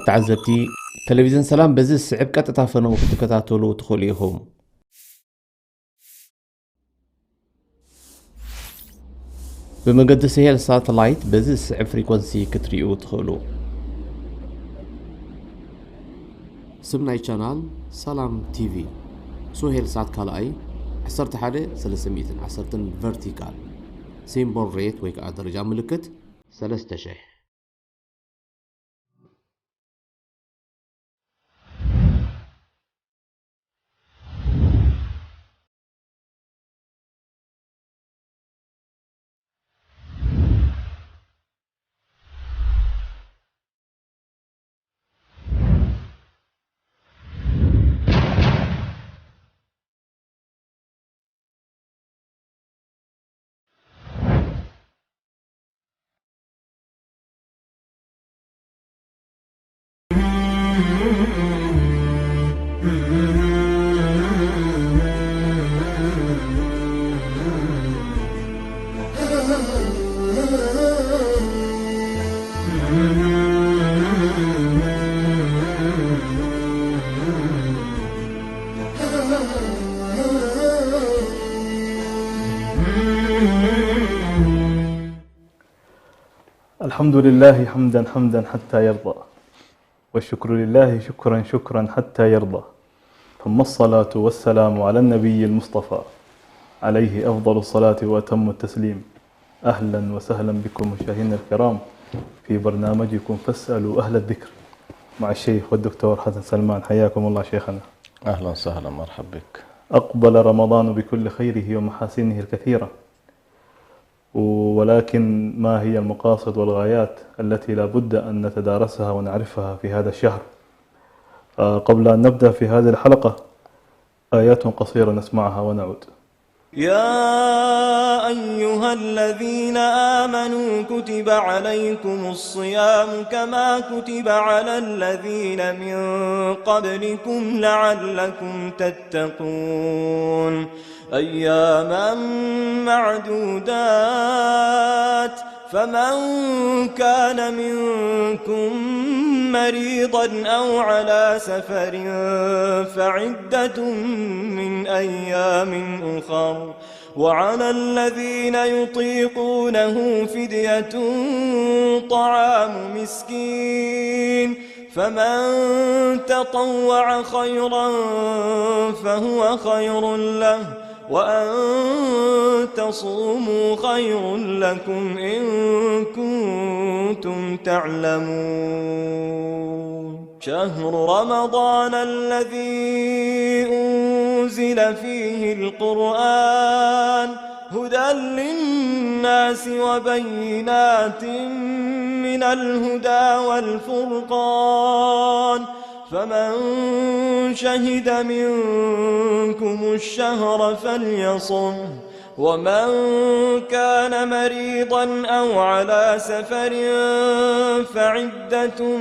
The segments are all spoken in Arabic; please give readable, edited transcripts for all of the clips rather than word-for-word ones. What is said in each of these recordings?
تعزبتي تلفزيون سلام بزي السعب قطعا فنو تكتاتلو تخليهم بمقد سهيل ساتلايت بزي السعب فريكونسي كتريو تخلو سمناي channel سلام تي في سهيل سات كالاي عصرت حالي 310 vertical سيمبل ريت ويك درجة ملكت 3000 الحمد لله حمدا حتى يرضى، والشكر لله شكرا حتى يرضى، ثم الصلاة والسلام على النبي المصطفى عليه أفضل الصلاة وأتم التسليم. أهلا وسهلا بكم مشاهدينا الكرام في برنامجكم فاسألوا أهل الذكر مع الشيخ والدكتور حسن سلمان. حياكم الله شيخنا. أهلا وسهلا، مرحبا بك. أقبل رمضان بكل خيره ومحاسنه الكثيرة، ولكن ما هي المقاصد والغايات التي لا بد أن نتدارسها ونعرفها في هذا الشهر؟ قبل أن نبدأ في هذه الحلقة آيات قصيرة نسمعها ونعود. يا أيها الذين آمنوا كتب عليكم الصيام كما كتب على الذين من قبلكم لعلكم تتقون أياما معدودات، فمن كان منكم مريضا أو على سفر فعدة من أيام أخر، وعلى الذين يطيقونه فدية طعام مسكين، فمن تطوع خيرا فهو خير له، وأن تصوموا خير لكم إن كنتم تعلمون. شهر رمضان الذي أنزل فيه القرآن هدى للناس وبينات من الهدى والفرقان، فمن شهد منكم الشهر فليصم، ومن كان مريضا أو على سفر فعدة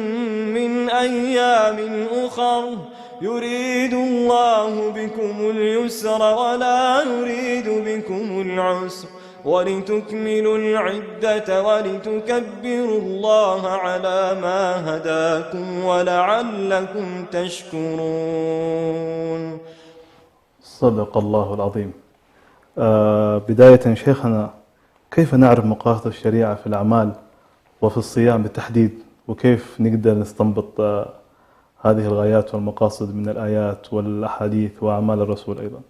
من أيام أخر، يريد الله بكم اليسر ولا يريد بكم العسر، ولتكملوا العدة ولتكبروا الله على ما هداكم ولعلكم تشكرون. صدق الله العظيم. بداية شيخنا، كيف نعرف مقاصد الشريعة في الأعمال وفي الصيام بالتحديد، وكيف نقدر نستنبط هذه الغايات والمقاصد من الآيات والأحاديث وأعمال الرسول أيضا؟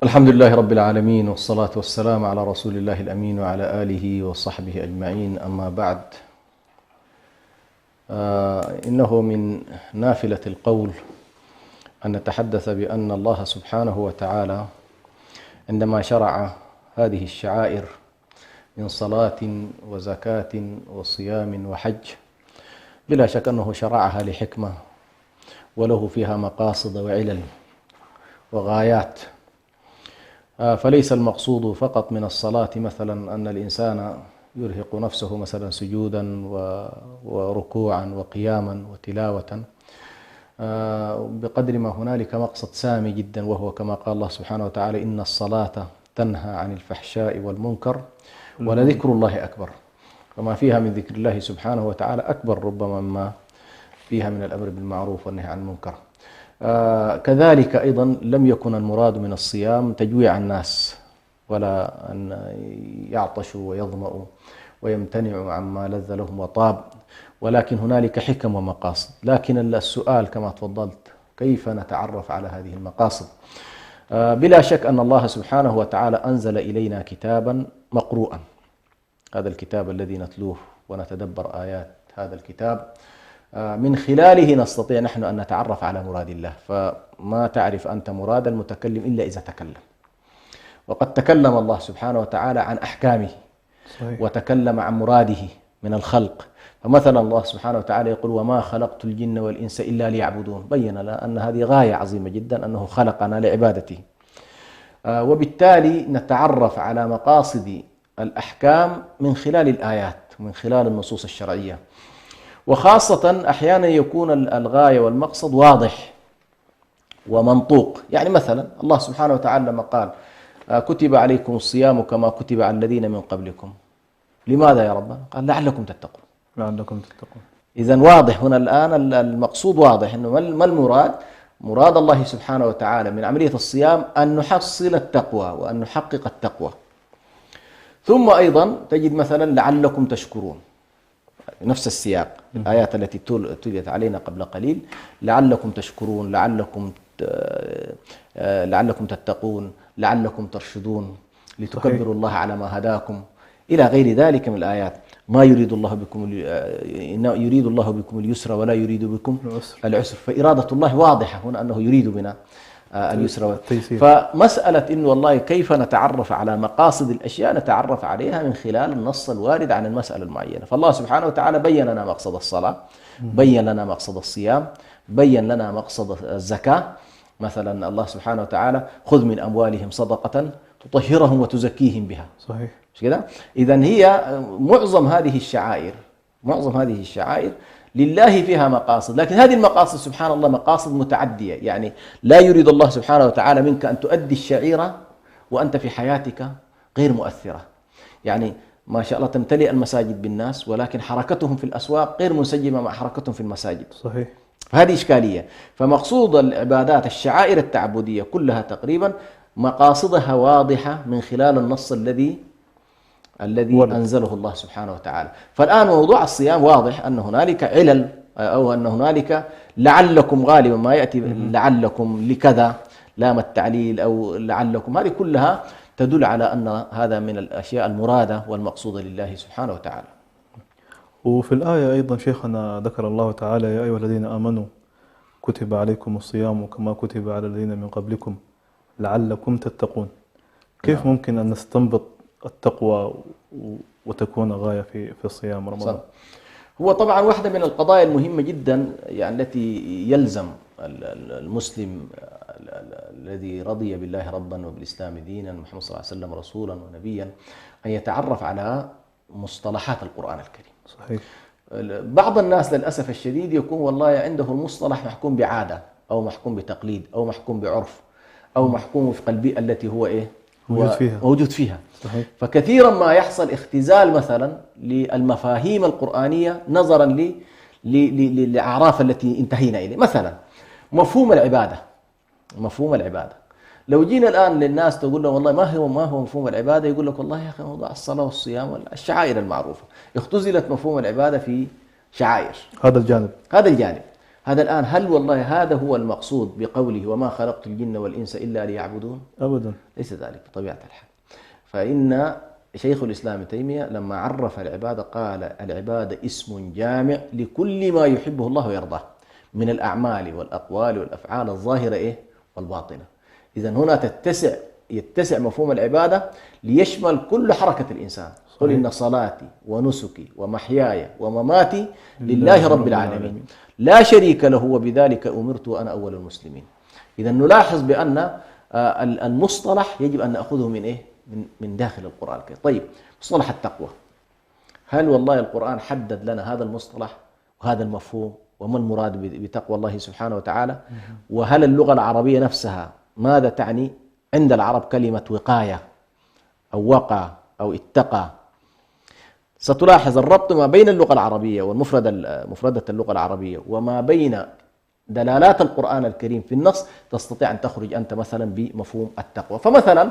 الحمد لله رب العالمين، والصلاة والسلام على رسول الله الأمين وعلى آله وصحبه أجمعين، أما بعد. إنه من نافلة القول أن نتحدث بأن الله سبحانه وتعالى عندما شرع هذه الشعائر من صلاة وزكاة وصيام وحج، بلا شك أنه شرعها لحكمة وله فيها مقاصد وعلل وغايات. فليس المقصود فقط من الصلاة مثلا أن الإنسان يرهق نفسه مثلا سجودا وركوعا وقياما وتلاوة، بقدر ما هنالك مقصد سامي جدا، وهو كما قال الله سبحانه وتعالى: إن الصلاة تنهى عن الفحشاء والمنكر ولذكر الله أكبر. وما فيها من ذكر الله سبحانه وتعالى أكبر ربما مما فيها من الأمر بالمعروف والنهي عن المنكر. كذلك أيضا لم يكن المراد من الصيام تجويع الناس، ولا أن يعطشوا ويظمأوا ويمتنعوا عما لذ لهم وطاب، ولكن هنالك حكم ومقاصد. لكن السؤال كما تفضلت، كيف نتعرف على هذه المقاصد؟ بلا شك أن الله سبحانه وتعالى أنزل إلينا كتابا مقروءا، هذا الكتاب الذي نتلوه ونتدبر آيات هذا الكتاب، من خلاله نستطيع نحن أن نتعرف على مراد الله. فما تعرف أنت مراد المتكلم إلا إذا تكلم، وقد تكلم الله سبحانه وتعالى عن أحكامه صحيح. وتكلم عن مراده من الخلق. فمثلا الله سبحانه وتعالى يقول: وما خلقت الجن والإنس إلا ليعبدون، بين لنا أن هذه غاية عظيمة جدا، أنه خلقنا لعبادته. وبالتالي نتعرف على مقاصد الأحكام من خلال الآيات ومن خلال النصوص الشرعية، وخاصة أحيانا يكون الغاية والمقصد واضح ومنطوق. يعني مثلا الله سبحانه وتعالى لما قال: كتب عليكم الصيام كما كتب على الذين من قبلكم، لماذا يا رب؟ قال: لعلكم تتقون. لعلكم تتقون. إذن واضح هنا الآن المقصود واضح، إنه ما المراد؟ مراد الله سبحانه وتعالى من عملية الصيام أن نحصل التقوى وأن نحقق التقوى. ثم أيضا تجد مثلا لعلكم تشكرون، نفس السياق، الآيات التي تليت علينا قبل قليل: لعلكم تشكرون، لعلكم تتقون، لعلكم ترشدون، لتكبروا الله على ما هداكم، إلى غير ذلك من الآيات. ما يريد الله بكم اليسر ولا يريد بكم العسر. فإرادة الله واضحة هنا أنه يريد بنا اليسر والتيسير. فمسألة إنه والله كيف نتعرف على مقاصد الأشياء، نتعرف عليها من خلال النص الوارد عن المسألة المعينة. فالله سبحانه وتعالى بين لنا مقصد الصلاة، بين لنا مقصد الصيام، بين لنا مقصد الزكاة. مثلا الله سبحانه وتعالى: خذ من أموالهم صدقة تطهرهم وتزكيهم بها. صحيح. مش كده؟ إذن هي معظم هذه الشعائر لله فيها مقاصد، لكن هذه المقاصد سبحان الله مقاصد متعدية. يعني لا يريد الله سبحانه وتعالى منك أن تؤدي الشعيرة وأنت في حياتك غير مؤثرة. يعني ما شاء الله تمتلئ المساجد بالناس، ولكن حركتهم في الأسواق غير منسجمة مع حركتهم في المساجد. صحيح. هذه إشكالية. فمقصود العبادات الشعائر التعبدية كلها تقريبا مقاصدها واضحة من خلال النص الذي أنزله الله سبحانه وتعالى. فالآن موضوع الصيام واضح أن هنالك علل، أو أن هنالك لعلكم، غالبا ما يأتي لعلكم لكذا، لام التعليل أو لعلكم، هذه كلها تدل على أن هذا من الأشياء المرادة والمقصودة لله سبحانه وتعالى. وفي الآية أيضا شيخنا ذكر الله تعالى: يا أيها الذين آمنوا كتب عليكم الصيام كما كتب على الذين من قبلكم لعلكم تتقون. كيف ممكن أن نستنبط التقوى وتكون غاية في صيام رمضان؟ هو طبعا واحدة من القضايا المهمة جدا، يعني التي يلزم المسلم الذي رضي بالله ربا وبالإسلام دينا ومحمد صلى الله عليه وسلم رسولا ونبيا أن يتعرف على مصطلحات القرآن الكريم. صحيح. بعض الناس للأسف الشديد يكون والله عنده المصطلح محكوم بعادة أو محكوم بتقليد أو محكوم بعرف أو محكوم في البيئة التي هو موجود فيها. صحيح. فكثيرا ما يحصل اختزال مثلا للمفاهيم القرآنية نظرا للأعراف التي انتهينا إليه. مثلا مفهوم العبادة، لو جينا الآن للناس تقول لهم والله ما هو مفهوم العبادة، يقول لك والله يا أخي موضوع الصلاة والصيام والشعائر المعروفة. اختزلت مفهوم العبادة في شعائر. هذا الجانب. هذا الآن هل والله هذا هو المقصود بقوله وما خلقت الجن والإنس إلا ليعبدون؟ أبدا، ليس ذلك بطبيعة الحال. فإن شيخ الإسلام ابن تيمية لما عرف العبادة قال: العبادة اسم جامع لكل ما يحبه الله ويرضاه من الأعمال والأقوال والأفعال الظاهرة والباطنة. إذن هنا يتسع مفهوم العبادة ليشمل كل حركة الإنسان. قل إن صلاتي ونسكي ومحياي ومماتي لله رب العالمين لا شريك له وبذلك أمرت وأنا أول المسلمين. إذن نلاحظ بأن المصطلح يجب أن نأخذه من من داخل القرآن الكريم. طيب، مصطلح التقوى، هل والله القرآن حدد لنا هذا المصطلح وهذا المفهوم وما المراد بتقوى الله سبحانه وتعالى؟ وهل اللغة العربية نفسها ماذا تعني؟ عند العرب كلمة وقاية أو وقى أو اتقى ستلاحظ الربط ما بين اللغة العربية مفردة اللغة العربية وما بين دلالات القرآن الكريم في النص، تستطيع أن تخرج أنت مثلا بمفهوم التقوى. فمثلا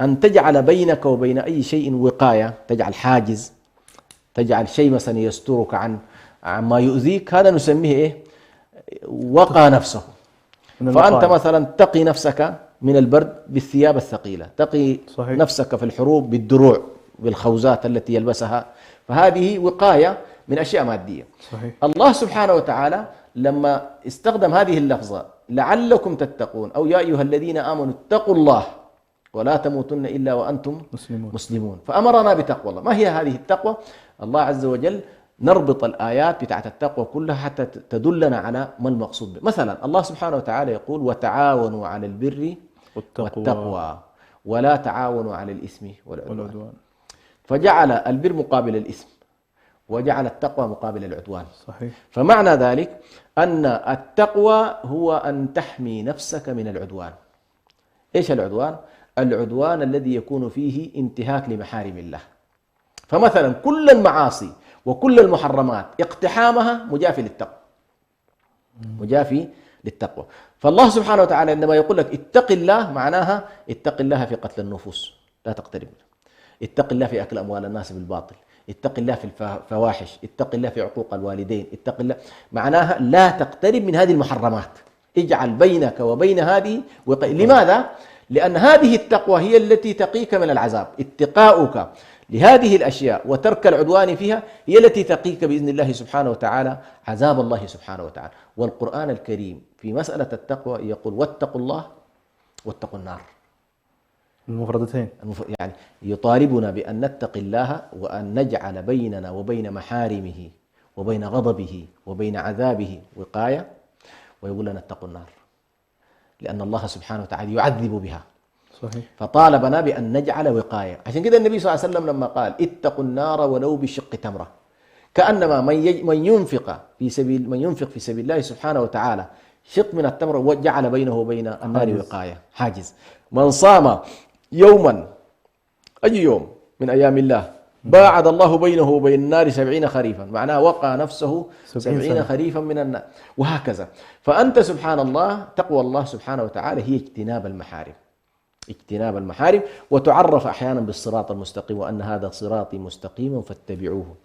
أن تجعل بينك وبين أي شيء وقاية، تجعل حاجز، تجعل شيء مثلا يسترك عن ما يؤذيك، هذا نسميه إيه؟ وقى نفسه. فأنت مثلا تقي نفسك من البرد بالثياب الثقيلة، تقي صحيح. نفسك في الحروب بالدروع بالخوذات التي يلبسها، فهذه وقاية من أشياء مادية. صحيح. الله سبحانه وتعالى لما استخدم هذه اللفظة لعلكم تتقون أو يا أيها الذين آمنوا اتقوا الله ولا تموتن إلا وأنتم مسلمون، فأمرنا بتقوى الله. ما هي هذه التقوى؟ الله عز وجل نربط الآيات بتاعت التقوى كلها حتى تدلنا على ما المقصود به. مثلا الله سبحانه وتعالى يقول وتعاونوا على البر والتقوى ولا تعاونوا على الإثم والعدوان، فجعل البر مقابل الإثم وجعل التقوى مقابل العدوان. صحيح. فمعنى ذلك أن التقوى هو أن تحمي نفسك من العدوان. إيش العدوان؟ العدوان الذي يكون فيه انتهاك لمحارم الله. فمثلا كل المعاصي وكل المحرمات اقتحامها مجافي للتقوى، مجافي للتقوى. فالله سبحانه وتعالى عندما يقول لك اتق الله، معناها اتق الله في قتل النفوس لا تقترب منه، اتق الله في أكل أموال الناس بالباطل، اتق الله في الفواحش، اتق الله في عقوق الوالدين، اتق الله، معناها لا تقترب من هذه المحرمات، اجعل بينك وبين هذه لماذا؟ لأن هذه التقوى هي التي تقيك من العذاب. اتقاؤك لهذه الأشياء وترك العدوان فيها هي التي تقيك بإذن الله سبحانه وتعالى عذاب الله سبحانه وتعالى. والقرآن الكريم في مسألة التقوى يقول واتقوا الله واتقوا النار، المفردتين، يعني يطالبنا بأن نتقي الله وأن نجعل بيننا وبين محارمه وبين غضبه وبين عذابه وقاية، ويقول لنا اتقوا النار لأن الله سبحانه وتعالى يعذب بها. صحيح. فطالبنا بأن نجعل وقاية. عشان كده النبي صلى الله عليه وسلم لما قال اتقوا النار ولو بشق تمرة، كأنما من ينفق في سبيل الله سبحانه وتعالى شق من التمر وجعل بينه وبين النار وقاية، حاجز. من صام يوما أي يوم من أيام الله باعد الله بينه وبين النار 70 خريفا، معناه وقى نفسه 70 خريفا من النار، وهكذا. فأنت سبحان الله تقوى الله سبحانه وتعالى هي اجتناب المحارم، اجتناب المحارم، وتعرف أحيانا بالصراط المستقيم، وأن هذا صراطي مستقيما فاتبعوه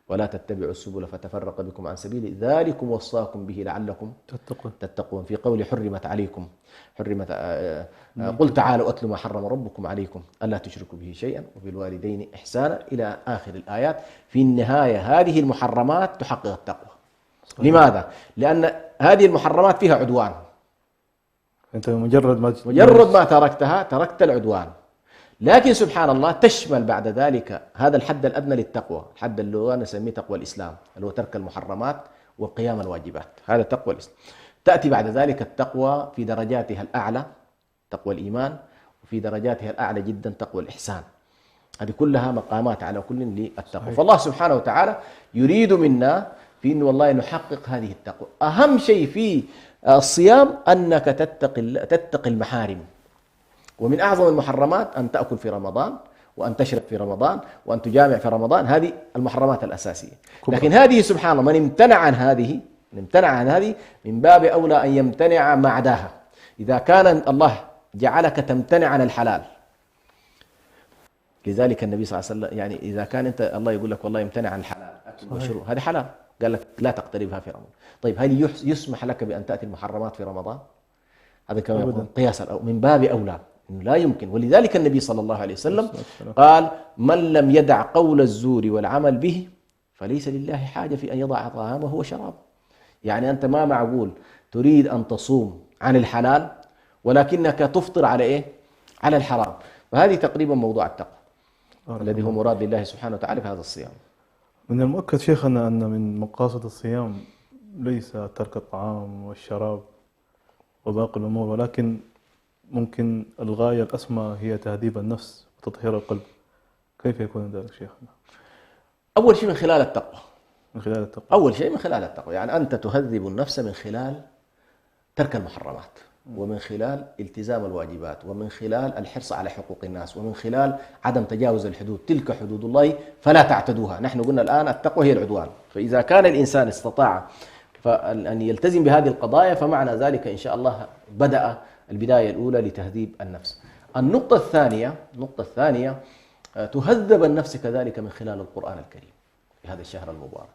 ولا تتبعوا السبل فتفرق بكم عن سبيله ذلكم وصاكم به لعلكم تتقون. في قول حرمت عليكم قل تعالوا أتلوا ما حرم ربكم عليكم ألا تشركوا به شيئا وبالوالدين إحسانا إلى آخر الآيات. في النهاية هذه المحرمات تحقق التقوى. صحيح. لماذا؟ لأن هذه المحرمات فيها عدوان، أنت مجرد ما تركتها تركت العدوان. لكن سبحان الله تشمل بعد ذلك هذا الحد الأدنى للتقوى، الحد اللي هو نسميه تقوى الإسلام، اللي هو ترك المحرمات وقيام الواجبات، هذا تقوى الإسلام. تأتي بعد ذلك التقوى في درجاتها الأعلى تقوى الإيمان، وفي درجاتها الأعلى جدا تقوى الإحسان. هذه كلها مقامات على كل للتقوى. فالله سبحانه وتعالى يريد منا في أن والله نحقق هذه التقوى. أهم شيء في الصيام أنك تتقي المحارم، ومن أعظم المحرمات أن تأكل في رمضان وأن تشرب في رمضان وأن تجامع في رمضان، هذه المحرمات الأساسية. لكن هذه سبحان الله من امتنع عن هذه من باب أولى أن يمتنع ما عداها. إذا كان الله جعلك تمتنع عن الحلال، لذلك النبي صلى الله عليه وسلم يعني إذا كان أنت الله يقول لك والله يمتنع عن الحلال أكل وشرب، هذا حلال، قال لك لا تقتربها في رمضان. طيب هل يسمح لك بأن تأتي المحرمات في رمضان؟ هذا كما يقول قياسا أو من باب أولى إنه لا يمكن. ولذلك النبي صلى الله عليه وسلم قال من لم يدع قول الزور والعمل به فليس لله حاجة في أن يضع طعامه وشرابه. يعني أنت ما معقول تريد أن تصوم عن الحلال ولكنك تفطر على إيه؟ على الحرام. فهذه تقريبا موضوع التقوى الذي هو مراد الله سبحانه وتعالى في هذا الصيام. من المؤكد شيخنا أن من مقاصد الصيام ليس ترك الطعام والشراب وباقي الأمور، ولكن ممكن الغاية الأسمى هي تهذيب النفس وتطهير القلب. كيف يكون ذلك شيخنا؟ أول شيء من خلال التقوى. من خلال التقوى. أول شيء من خلال التقوى، يعني أنت تهذب النفس من خلال ترك المحرمات. ومن خلال التزام الواجبات، ومن خلال الحرص على حقوق الناس، ومن خلال عدم تجاوز الحدود. تلك حدود الله فلا تعتدوها. نحن قلنا الآن التقوى هي العدوان، فإذا كان الإنسان استطاع أن يلتزم بهذه القضايا فمعنى ذلك إن شاء الله بدأ البداية الأولى لتهذيب النفس. النقطة الثانية تهذب النفس كذلك من خلال القرآن الكريم في هذا الشهر المبارك.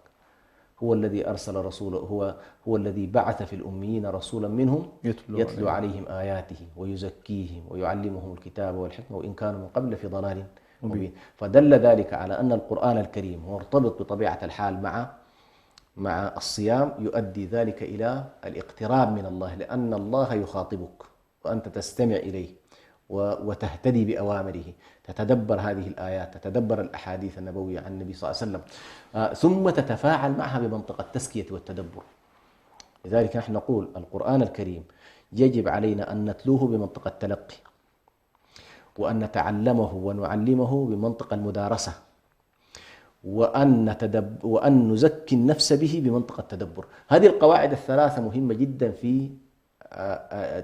هو الذي أرسل رسوله، هو الذي بعث في الأميين رسولا منهم يتلو عليهم آياته ويزكيهم ويعلمهم الكتاب والحكمة وإن كانوا من قبل في ضلال مبين. فدل ذلك على أن القرآن الكريم مرتبط بطبيعة الحال مع الصيام، يؤدي ذلك إلى الاقتراب من الله، لأن الله يخاطبك وأنت تستمع إليه وتهتدي بأوامره، تتدبر هذه الآيات، تتدبر الأحاديث النبوية عن النبي صلى الله عليه وسلم، ثم تتفاعل معها بمنطقة التزكية والتدبر. لذلك نحن نقول القرآن الكريم يجب علينا أن نتلوه بمنطقة التلقي، وأن نتعلمه ونعلمه بمنطقة المدارسة، وأن نزكي النفس به بمنطقة التدبر. هذه القواعد الثلاثة مهمة جدا في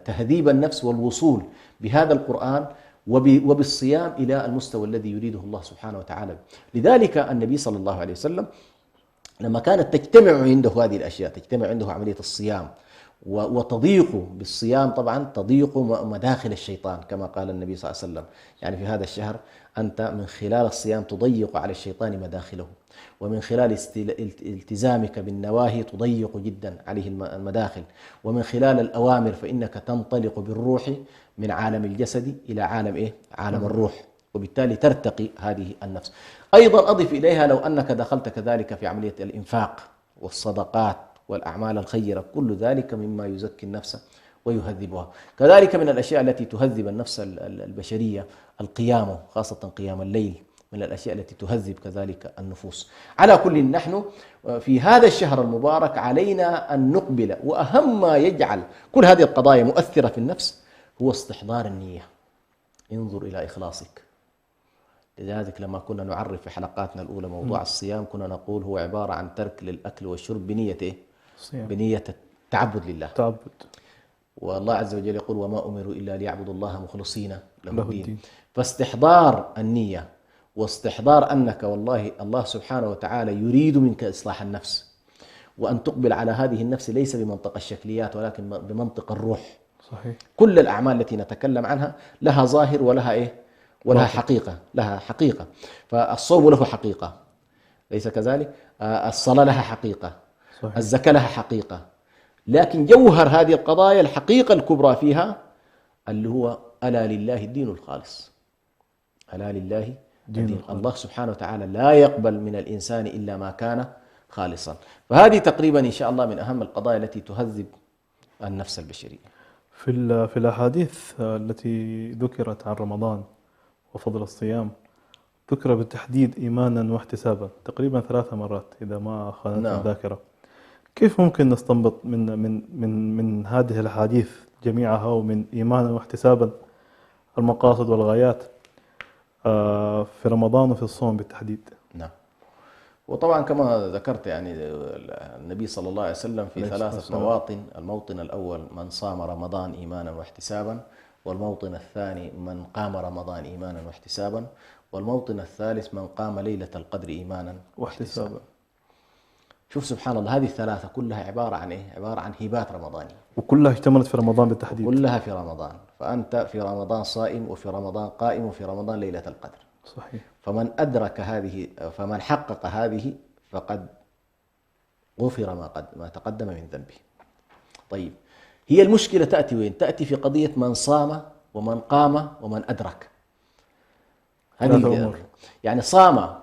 تهذيب النفس والوصول بهذا القرآن وبالصيام إلى المستوى الذي يريده الله سبحانه وتعالى. لذلك النبي صلى الله عليه وسلم لما كانت تجتمع عنده هذه الأشياء، تجتمع عنده عملية الصيام وتضيق بالصيام، طبعا تضيق مداخل الشيطان كما قال النبي صلى الله عليه وسلم. يعني في هذا الشهر أنت من خلال الصيام تضيق على الشيطان مداخله، ومن خلال التزامك بالنواهي تضيق جدا عليه المداخل، ومن خلال الأوامر فإنك تنطلق بالروح من عالم الجسد إلى عالم عالم الروح، وبالتالي ترتقي هذه النفس. أيضا أضف إليها لو أنك دخلت كذلك في عملية الإنفاق والصدقات والأعمال الخيرة، كل ذلك مما يزكي النفس ويهذبها. كذلك من الأشياء التي تهذب النفس البشرية القيام، خاصة قيام الليل، من الأشياء التي تهذب كذلك النفوس. على كل، نحن في هذا الشهر المبارك علينا أن نقبل، وأهم ما يجعل كل هذه القضايا مؤثرة في النفس هو استحضار النية. انظر إلى إخلاصك. لذلك لما كنا نعرف في حلقاتنا الأولى موضوع الصيام كنا نقول هو عبارة عن ترك للأكل والشرب بنية بنية التعبد لله. والله عز وجل يقول وما أمروا إلا ليعبدوا الله مخلصين له الدين. فاستحضار النية واستحضار أنك والله الله سبحانه وتعالى يريد منك إصلاح النفس، وأن تقبل على هذه النفس ليس بمنطق الشكليات ولكن بمنطق الروح. صحيح. كل الأعمال التي نتكلم عنها لها ظاهر ولها ولها حقيقة، لها حقيقة. فالصوم له حقيقة، ليس كذلك؟ الصلاة لها حقيقة. صحيح. الزكاة لها حقيقة. لكن جوهر هذه القضايا الحقيقة الكبرى فيها اللي هو ألا لله الدين الخالص. ألا لله الدين. الله سبحانه وتعالى لا يقبل من الإنسان إلا ما كان خالصا. فهذه تقريبا إن شاء الله من أهم القضايا التي تهذب النفس البشرية. في الأحاديث التي ذكرت عن رمضان وفضل الصيام ذكر بالتحديد إيمانا واحتسابا تقريبا 3 مرات إذا ما خانتني الذاكرة. كيف ممكن نستنبط من هذه الأحاديث جميعها ومن إيمانا واحتسابا المقاصد والغايات في رمضان وفي الصوم بالتحديد؟ نعم. وطبعا كما ذكرت يعني النبي صلى الله عليه وسلم في 3 مواطن. الموطن الأول من صام رمضان إيمانا واحتسابا، والموطن الثاني من قام رمضان إيمانا واحتسابا، والموطن الثالث من قام ليلة القدر إيمانا واحتسابا. شوف سبحان الله، هذه ال3 كلها عبارة عن عبارة عن هبات رمضانية، وكلها اشتملت في رمضان بالتحديد. كلها في رمضان. فأنت في رمضان صائم، وفي رمضان قائم، وفي رمضان ليلة القدر. صحيح. فمن أدرك هذه، فمن حقق هذه فقد غفر ما تقدم من ذنبه. طيب، هي المشكلة تأتي وين؟ تأتي في قضية من صام ومن قام ومن أدرك. هذه يعني صام،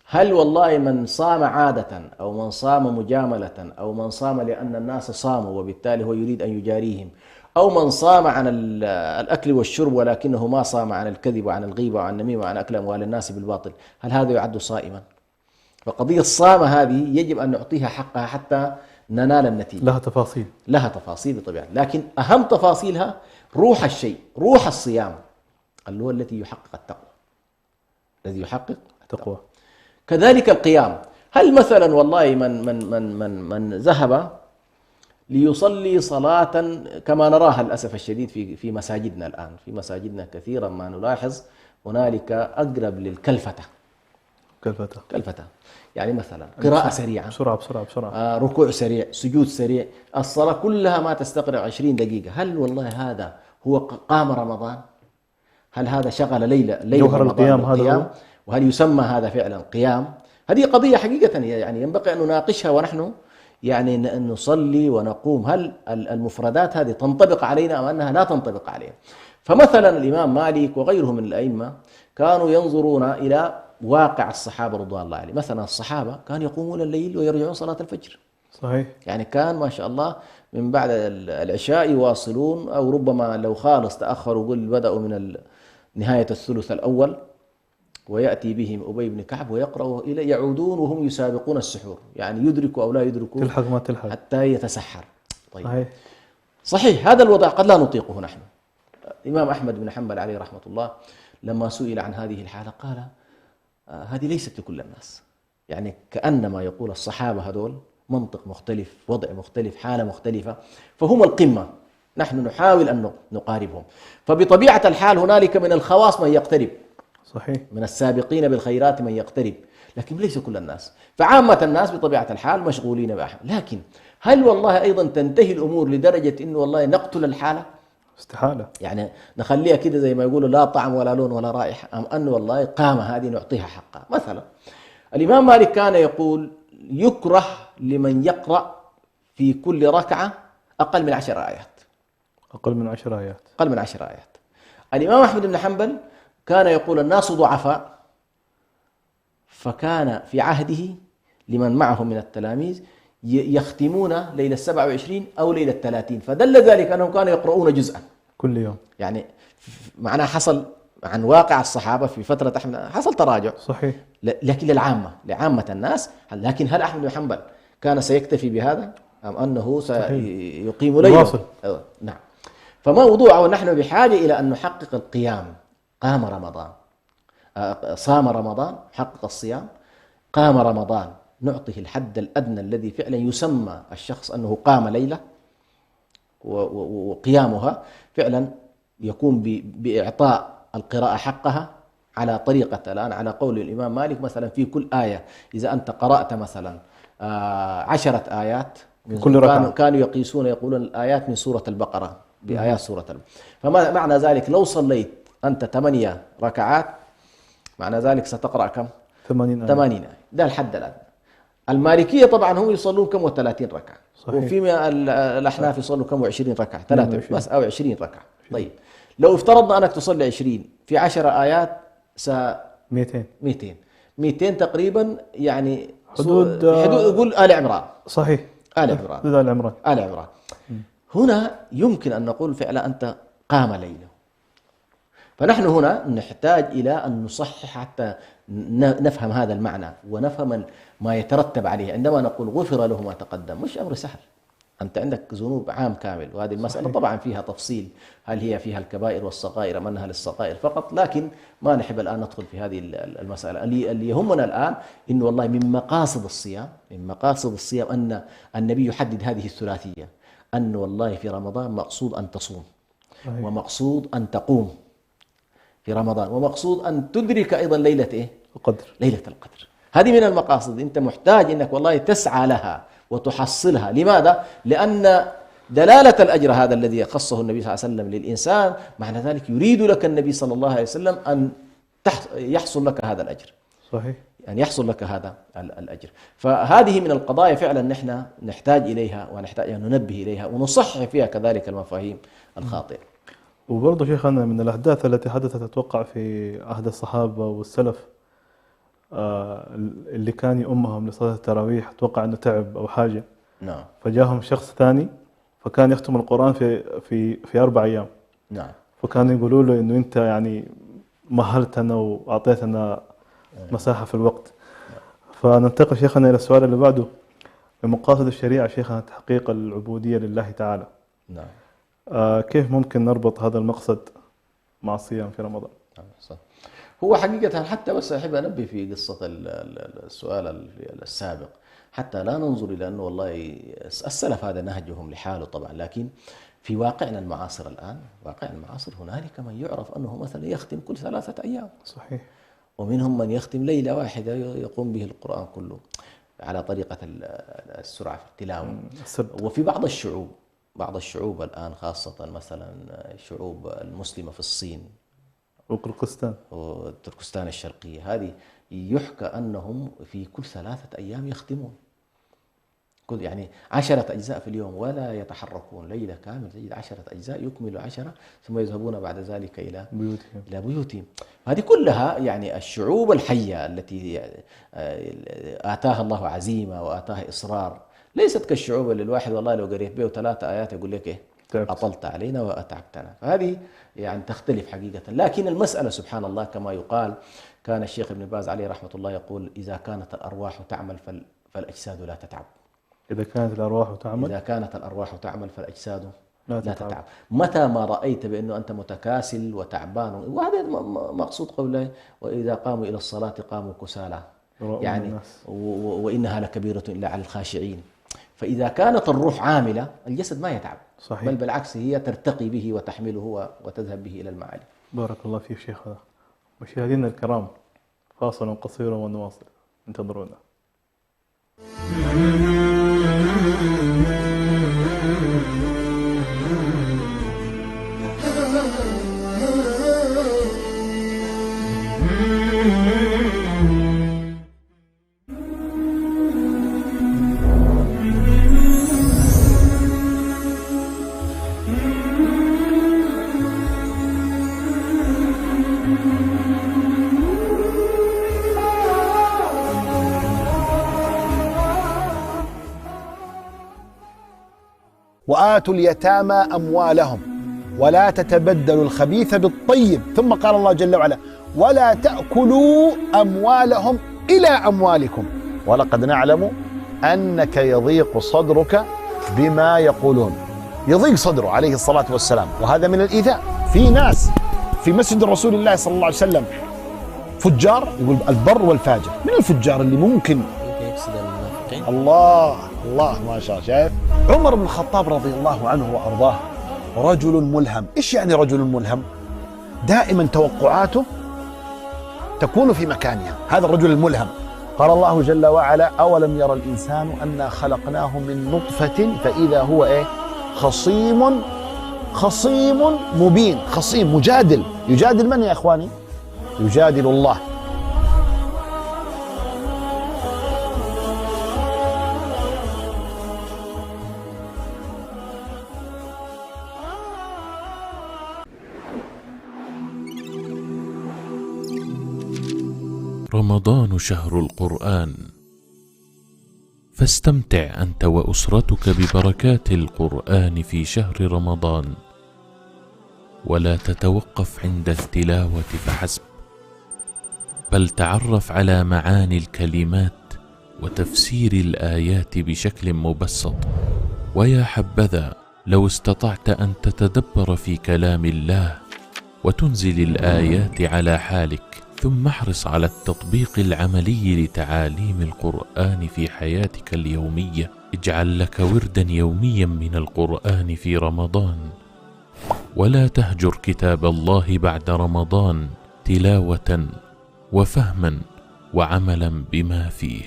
هل والله من صام عادة أو من صام مجاملة أو من صام لأن الناس صاموا وبالتالي هو يريد أن يجاريهم، أو من صام عن الأكل والشرب ولكنه ما صام عن الكذب وعن الغيبة وعن النميمة وعن أكل أموال الناس بالباطل، هل هذا يعد صائما؟ فقضية الصام هذه يجب أن نعطيها حقها حتى ننال النتيجة. لها تفاصيل بطبيعة، لكن أهم تفاصيلها روح الشيء، روح الصيام اللي هو التي يحقق التقوى، الذي يحقق التقوى. كذلك القيام، هل مثلا والله من ذهب ليصلي صلاة كما نراها للأسف الشديد في مساجدنا الآن. في مساجدنا كثيرا ما نلاحظ هنالك أقرب للكلفتة. كلفتة يعني مثلا قراءة سريعة، بسرعة ركوع سريع، سجود سريع، الصلاة كلها ما تستغرق 20 دقيقة. هل والله هذا هو قام رمضان؟ هل هذا شغل ليلة جوهر رمضان القيام بالقيام؟ هذا هو؟ وهل يسمى هذا فعلا قيام؟ هذه قضية حقيقة يعني ينبغي أن نناقشها ونحن يعني نصلي ونقوم. هل المفردات هذه تنطبق علينا أم أنها لا تنطبق علينا؟ فمثلا الإمام مالك وغيره من الأئمة كانوا ينظرون إلى واقع الصحابة رضوان الله عليهم. مثلا الصحابة كانوا يقومون الليل ويرجعون صلاة الفجر. صحيح. يعني كان ما شاء الله من بعد العشاء يواصلون، أو ربما لو خالص تأخروا قل بدأوا من نهاية الثلث الأول، ويأتي بهم أبي بن كعب ويقرأوا إلى يعودون وهم يسابقون السحور، يعني يدركوا أو لا يدركوا تلحق ما تلحق حتى يتسحر. طيب صحيح. هذا الوضع قد لا نطيقه نحن. الإمام أحمد بن حنبل عليه رحمة الله لما سئل عن هذه الحالة قال هذه ليست لكل الناس. يعني كأنما يقول الصحابة هذول منطق مختلف، وضع مختلف، حالة مختلفة، فهم القمة، نحن نحاول أن نقاربهم. فبطبيعة الحال هنالك من الخواص من يقترب، صحيح، من السابقين بالخيرات من يقترب، لكن ليس كل الناس. فعامة الناس بطبيعة الحال مشغولين بأحد. لكن هل والله أيضا تنتهي الأمور لدرجة إنه والله نقتل الحالة؟ استحالة. يعني نخليها كده زي ما يقولوا لا طعم ولا لون ولا رائحة، أم أنه والله قامة هذه نعطيها حقها. مثلا الإمام مالك كان يقول يكره لمن يقرأ في كل ركعة أقل من 10 آيات. أقل من 10 آيات. أقل من 10 آيات. الإمام أحمد بن حنبل كان يقول الناس ضعفاء، فكان في عهده لمن معه من التلاميذ يختمون ليلة 27 أو ليلة 30، فدل ذلك أنهم كانوا يقرؤون جزءا كل يوم. يعني معناه حصل عن واقع الصحابة في فترة أحمد حصل تراجع. صحيح. لكن لعامة الناس. لكن هل أحمد بن حنبل كان سيكتفي بهذا أم أنه سيقيم ليلة؟ نعم. فموضوعه نحن بحاجة إلى أن نحقق القيام. قام رمضان، صام رمضان، حقق الصيام، قام رمضان، نعطيه الحد الأدنى الذي فعلا يسمى الشخص أنه قام ليلة، وقيامها فعلا يكون بإعطاء القراءة حقها على طريقة الآن على قول الإمام مالك. مثلا في كل آية إذا أنت قرأت مثلا 10 آيات كل ركعة، كانوا يقيسون يقولون الآيات من سورة البقرة بآيات سورة البقرة. فمعنى ذلك لو صليت أنت 8 ركعات معنى ذلك ستقرأ كم؟ 80 آية. ده الحد الأدنى. المالكية طبعا هم يصلون كم و30 ركعة. صحيح. وفيما الأحناف يصلوا كم و20 ركعة، 3 بس أو 20 ركعة. طيب لو افترضنا أنك تصلي 20 في 10 آيات 200 تقريبا، يعني حدود يقول آل عمران. صحيح. آل عمران. هنا يمكن أن نقول فعلا أنت قام ليلة. فنحن هنا نحتاج إلى أن نصحح حتى نفهم هذا المعنى ونفهم ما يترتب عليه. عندما نقول غفر له ما تقدم مش أمر سهل. أنت عندك ذنوب عام كامل، وهذه المسألة طبعا فيها تفصيل، هل هي فيها الكبائر والصغائر أم أنها للصغائر فقط، لكن ما نحب الآن ندخل في هذه المسألة. اللي يهمنا الآن إنه والله من مقاصد الصيام أن النبي يحدد هذه الثلاثية، أن والله في رمضان مقصود أن تصوم، ومقصود أن تقوم في رمضان، ومقصود أن تدرك أيضا ليلة القدر. هذه من المقاصد. أنت محتاج أنك والله تسعى لها وتحصلها. لماذا؟ لأن دلالة الأجر هذا الذي خصه النبي صلى الله عليه وسلم للإنسان، معنى ذلك يريد لك النبي صلى الله عليه وسلم أن يحصل لك هذا الأجر. صحيح. أن يحصل لك هذا الأجر. فهذه من القضايا فعلا نحن نحتاج إليها ونحتاج أن ننبه إليها ونصحح فيها كذلك المفاهيم الخاطئة. وبرضه شيخنا من الأحداث التي حدثت أتوقع في عهد الصحابة والسلف اللي كان يؤمهم لصلاة التراويح، أتوقع أنه تعب أو حاجة. نعم. فجاهم شخص ثاني فكان يختم القرآن في 4 أيام. نعم. فكانوا يقولوا له إنه أنت يعني مهلتنا وأعطيتنا مساحة في الوقت. فننتقل شيخنا إلى السؤال اللي بعده. بمقاصد الشريعة شيخنا تحقيق العبودية لله تعالى. نعم. كيف ممكن نربط هذا المقصد مع الصيام في رمضان؟ هو حقيقة حتى بس أحب أنبه في قصة السؤال السابق، حتى لا ننظر إلى أنه والله السلف هذا نهجهم لحاله طبعا، لكن في واقعنا المعاصر الآن، واقعنا المعاصر هنالك من يعرف أنه مثلا يختم كل 3 أيام، صحيح، ومنهم من يختم ليلة واحدة يقوم به القرآن كله على طريقة السرعة في التلاوة. وفي بعض الشعوب الآن خاصة مثلا الشعوب المسلمة في الصين وتركستان الشرقية، هذه يحكى أنهم في كل 3 أيام يختمون يعني 10 أجزاء في اليوم، ولا يتحركون ليلة كاملة، 10 أجزاء يكملوا 10 ثم يذهبون بعد ذلك إلى بيوتهم. هذه كلها يعني الشعوب الحية التي آتاها الله عزيمة وآتاها إصرار، ليست كالشعوب اللي الواحد والله لو قريت به 3 آيات يقول لك إيه أطلت علينا وأتعبتنا. فهذه يعني تختلف حقيقة. لكن المسألة سبحان الله كما يقال، كان الشيخ ابن باز عليه رحمة الله يقول: إذا كانت الأرواح تعمل فالأجساد لا تتعب. إذا كانت الأرواح تعمل فالأجساد لا تتعب. متى ما رأيت بأنه أنت متكاسل وتعبان، وهذا مقصود قوله: وإذا قاموا إلى الصلاة قاموا كسالى، يعني وإنها لكبيرة إلا على الخاشعين. فإذا كانت الروح عاملة الجسد ما يتعب، صحيح. بل بالعكس هي ترتقي به وتحمله وتذهب به إلى المعالي. بارك الله فيك شيخنا. مشاهدينا الكرام، فاصل قصير ونواصل، انتظرونا. وآتوا اليتامى أموالهم ولا تتبدلوا الخبيث بالطيب. ثم قال الله جل وعلا: ولا تأكلوا أموالهم إلى أموالكم ولقد نعلم أنك يضيق صدرك بما يقولون. يضيق صدره عليه الصلاة والسلام، وهذا من الإيذاء. في ناس في مسجد رسول الله صلى الله عليه وسلم فجار، يقول البر والفاجر. من الفجار اللي ممكن الله ما شاء. شايف عمر بن الخطاب رضي الله عنه وأرضاه رجل ملهم. إيش يعني رجل ملهم؟ دائما توقعاته تكون في مكانها، هذا الرجل الملهم. قال الله جل وعلا: أولم يرى الإنسان أنا خلقناه من نطفة فإذا هو خصيم مبين. خصيم مجادل. يجادل من يا إخواني؟ يجادل الله. رمضان شهر القرآن، فاستمتع أنت وأسرتك ببركات القرآن في شهر رمضان، ولا تتوقف عند التلاوة فحسب، بل تعرف على معاني الكلمات وتفسير الآيات بشكل مبسط. ويا حبذا لو استطعت أن تتدبر في كلام الله وتنزل الآيات على حالك، ثم احرص على التطبيق العملي لتعاليم القرآن في حياتك اليومية. اجعل لك وردا يوميا من القرآن في رمضان، ولا تهجر كتاب الله بعد رمضان تلاوة وفهما وعملا بما فيه.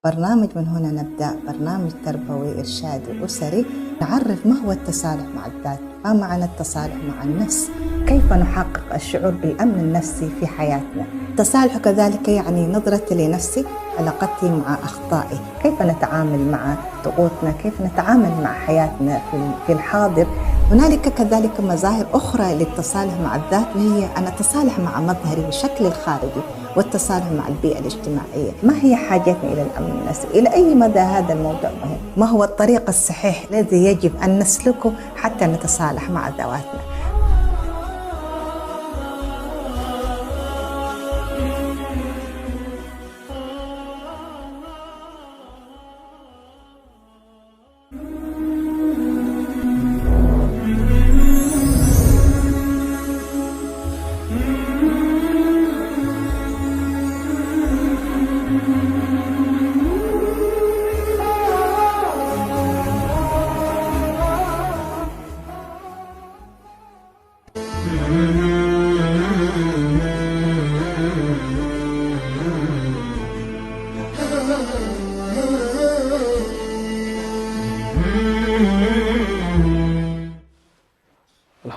برنامج من هنا نبدأ، برنامج تربوي إرشادي أسري، نعرف ما هو التصالح مع الذات، ما معنى التصالح مع النفس، كيف نحقق الشعور بالأمن النفسي في حياتنا. التصالح كذلك يعني نظرتي لنفسي، علاقتي مع أخطائي، كيف نتعامل مع ضغوطنا، كيف نتعامل مع حياتنا في الحاضر. هنالك كذلك مظاهر أخرى للتصالح مع الذات، وهي أن أتصالح مع مظهري بشكل الخارجي، والتصالح مع البيئة الاجتماعية. ما هي حاجتنا إلى الأمن النفسي؟ إلى أي مدى هذا الموضوع مهم؟ ما هو الطريق الصحيح الذي يجب أن نسلكه حتى نتصالح مع ذواتنا؟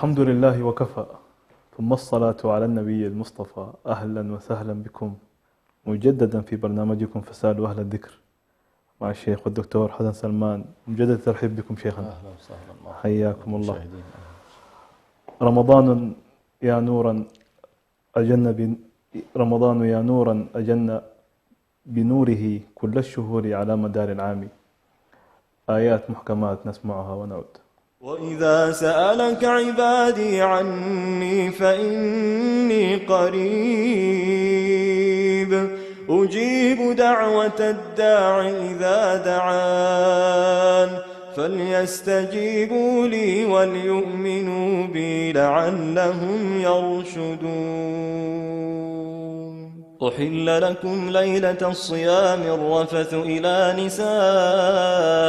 الحمد لله وكفى، ثم الصلاة على النبي المصطفى. أهلا وسهلا بكم مجددا في برنامجكم فسالوا أهل الذكر مع الشيخ والدكتور حسن سلمان. مجدد الترحيب بكم شيخنا. أهلا وسهلا، حياكم الله. رمضان يا نورا رمضان يا نورا أجن بنوره كل الشهور على مدار العام. آيات محكمات نسمعها ونعود. وإذا سألك عبادي عني فإني قريب أجيب دعوة الداع إذا دعان فليستجيبوا لي وليؤمنوا بي لعلهم يرشدون. أحل لكم ليلة الصيام الرفث إلى نسائكم